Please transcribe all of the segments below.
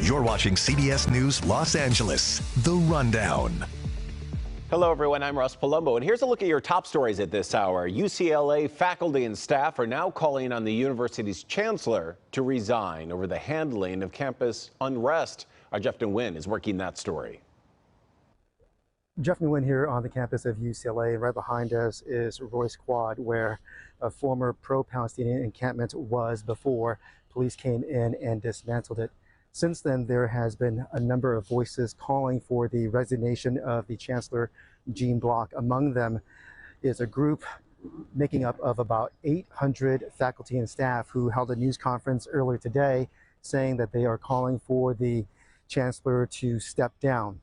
You're watching CBS News Los Angeles, The Rundown. Hello, everyone. I'm Russ Palumbo, and here's a look at your top stories at this hour. UCLA faculty and staff are now calling on the university's chancellor to resign over the handling of campus unrest. Our Jeff DeWin is working that story. Jeff DeWin here on the campus of UCLA. Right behind us is Royce Quad, where a former pro-Palestinian encampment was before police came in and dismantled it. Since then, there has been a number of voices calling for the resignation of the Chancellor, Gene Block. Among them is a group making up of about 800 faculty and staff who held a news conference earlier today saying that they are calling for the Chancellor to step down.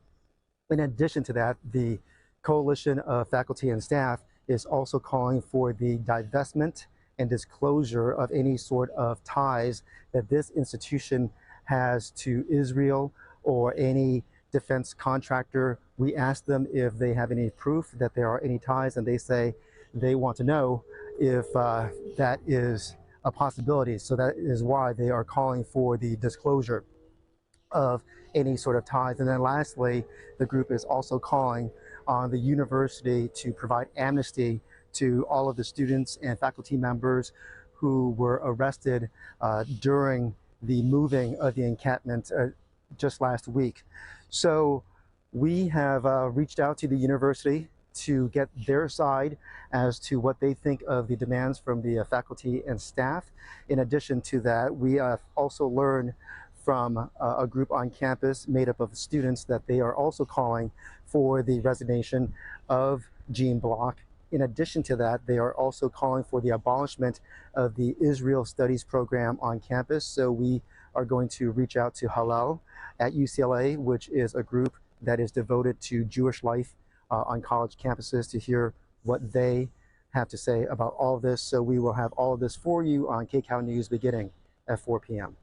In addition to that, the coalition of faculty and staff is also calling for the divestment and disclosure of any sort of ties that this institution has to Israel or any defense contractor. We asked them if they have any proof that there are any ties, and they say they want to know if that is a possibility. So that is why they are calling for the disclosure of any sort of ties. And then lastly, the group is also calling on the university to provide amnesty to all of the students and faculty members who were arrested during the moving of the encampment just last week. So we have reached out to the university to get their side as to what they think of the demands from the faculty and staff. In addition to that, we have also learned from a group on campus made up of students that they are also calling for the resignation of Gene Block. In addition to that, they are also calling for the abolishment of the Israel Studies program on campus. So we are going to reach out to Hillel at UCLA, which is a group that is devoted to Jewish life on college campuses, to hear what they have to say about all of this. So we will have all of this for you on KCAL News beginning at 4 p.m.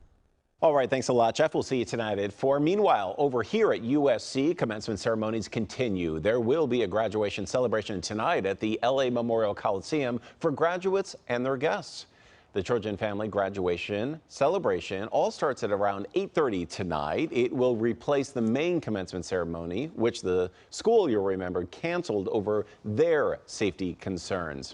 All right, thanks a lot, Jeff. We'll see you tonight at 4. Meanwhile, over here at USC, commencement ceremonies continue. There will be a graduation celebration tonight at the LA Memorial Coliseum for graduates and their guests. The Trojan family graduation celebration all starts at around 8:30 tonight. It will replace the main commencement ceremony, which the school, you'll remember, canceled over their safety concerns.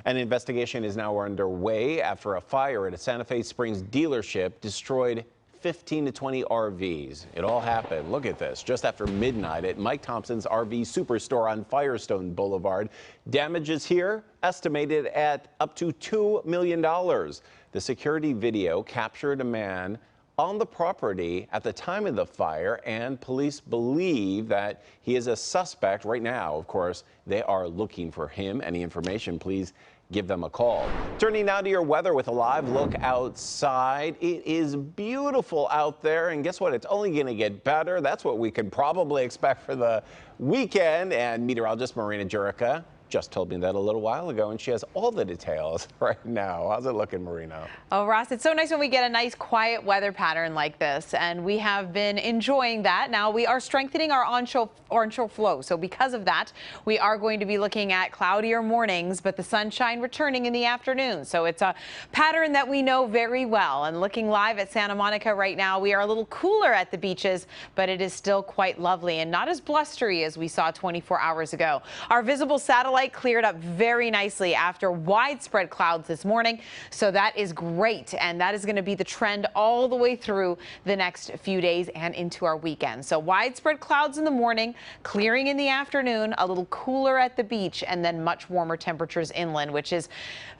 An investigation is now underway after a fire at a Santa Fe Springs dealership destroyed 15 to 20 RVs. It all happened, look at this, just after midnight at Mike Thompson's RV Superstore on Firestone Boulevard. Damages here estimated at up to $2 million. The security video captured a man on the property at the time of the fire, and police believe that he is a suspect. Right now, of course, they are looking for him. Any information, please give them a call. Turning now to your weather with a live look outside. It is beautiful out there, and guess what? It's only going to get better. That's what we can probably expect for the weekend. And meteorologist Marina Jurica just told me that a little while ago, and she has all the details right now. How's it looking, Marina? Oh, Ross, it's so nice when we get a nice quiet weather pattern like this, and we have been enjoying that. Now we are strengthening our onshore flow, so because of that, we are going to be looking at cloudier mornings, but the sunshine returning in the afternoon. So it's a pattern that we know very well. And looking live at Santa Monica right now, we are a little cooler at the beaches, but it is still quite lovely and not as blustery as we saw 24 hours ago. Our visible satellite cleared up very nicely after widespread clouds this morning, so that is great, and that is going to be the trend all the way through the next few days and into our weekend. So widespread clouds in the morning, clearing in the afternoon, a little cooler at the beach, and then much warmer temperatures inland, which is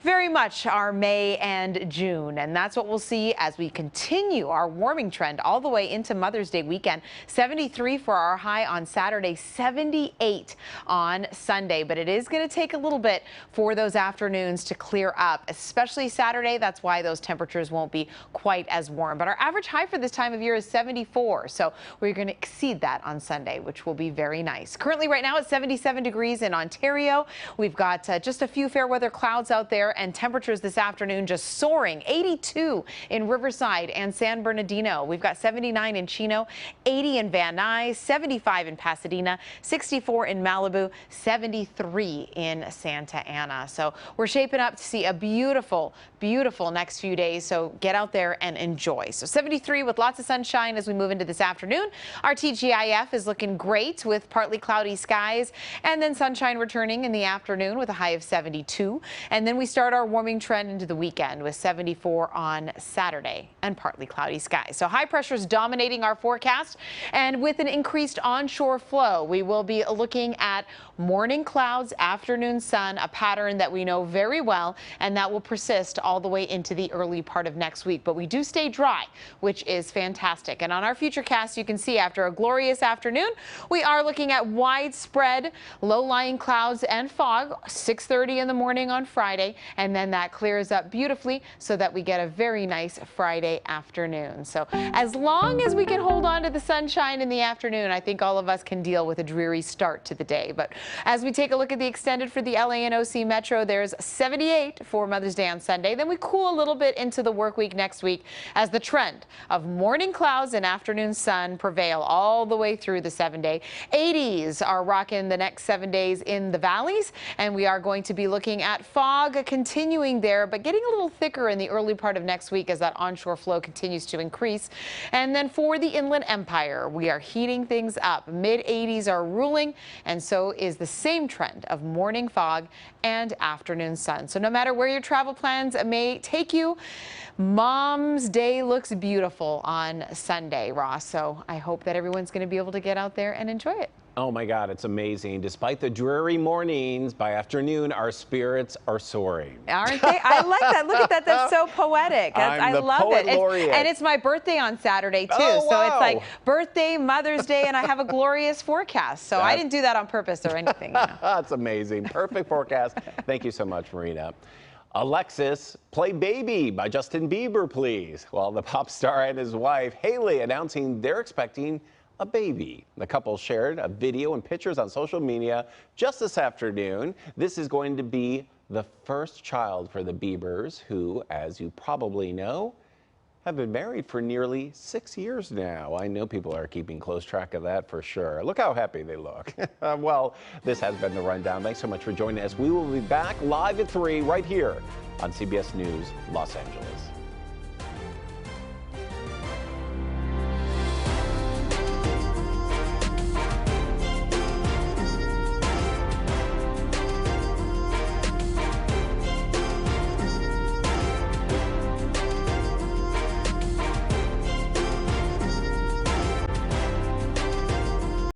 very much our May and June. And that's what we'll see as we continue our warming trend all the way into Mother's Day weekend. 73 for our high on Saturday, 78 on Sunday, but it is going to take a little bit for those afternoons to clear up, especially Saturday. That's why those temperatures won't be quite as warm. But our average high for this time of year is 74. So we're going to exceed that on Sunday, which will be very nice. Currently right now it's 77 degrees in Ontario. We've got just a few fair weather clouds out there, and temperatures this afternoon just soaring. 82 in Riverside and San Bernardino. We've got 79 in Chino, 80 in Van Nuys, 75 in Pasadena, 64 in Malibu, 73 be in Santa Ana. So we're shaping up to see a beautiful, beautiful next few days. So get out there and enjoy. So 73 with lots of sunshine as we move into this afternoon. Our TGIF is looking great with partly cloudy skies and then sunshine returning in the afternoon with a high of 72. And then we start our warming trend into the weekend with 74 on Saturday and partly cloudy skies. So high pressure is dominating our forecast, and with an increased onshore flow, we will be looking at morning clouds, afternoon sun, a pattern that we know very well, and that will persist all the way into the early part of next week. But we do stay dry, which is fantastic. And on our futurecast, you can see after a glorious afternoon, we are looking at widespread low-lying clouds and fog, 6:30 in the morning on Friday, and then that clears up beautifully so that we get a very nice Friday afternoon. So as long as we can hold on to the sunshine in the afternoon, I think all of us can deal with a dreary start to the day. But as we take a look at the extended for the LA and OC Metro, there's 78 for Mother's Day on Sunday. Then we cool a little bit into the work week next week as the trend of morning clouds and afternoon sun prevail all the way through the 7-day. 80s are rocking the next 7 days in the valleys, and we are going to be looking at fog continuing there, but getting a little thicker in the early part of next week as that onshore flow continues to increase. And then for the Inland Empire, we are heating things up. Mid-80s are ruling, and so is the same trend of morning fog and afternoon sun. So no matter where your travel plans may take you, Mom's Day looks beautiful on Sunday, Ross. So I hope that everyone's going to be able to get out there and enjoy it. Oh my God, it's amazing. Despite the dreary mornings, by afternoon, our spirits are soaring. Aren't they? I like that. Look at that. That's so poetic. I love it. And it's my birthday on Saturday, too. Oh, wow. So it's like birthday, Mother's Day, and I have a glorious forecast. So I didn't do that on purpose or anything. That's amazing. Perfect forecast. Thank you so much, Marina. Alexis, play Baby by Justin Bieber, please. Well, the pop star and his wife, Hailey, announcing they're expecting a baby. The couple shared a video and pictures on social media just this afternoon. This is going to be the first child for the Biebers, who, as you probably know, have been married for nearly 6 years now. I know people are keeping close track of that for sure. Look how happy they look. Well, this has been The Rundown. Thanks so much for joining us. We will be back live at 3 right here on CBS News Los Angeles.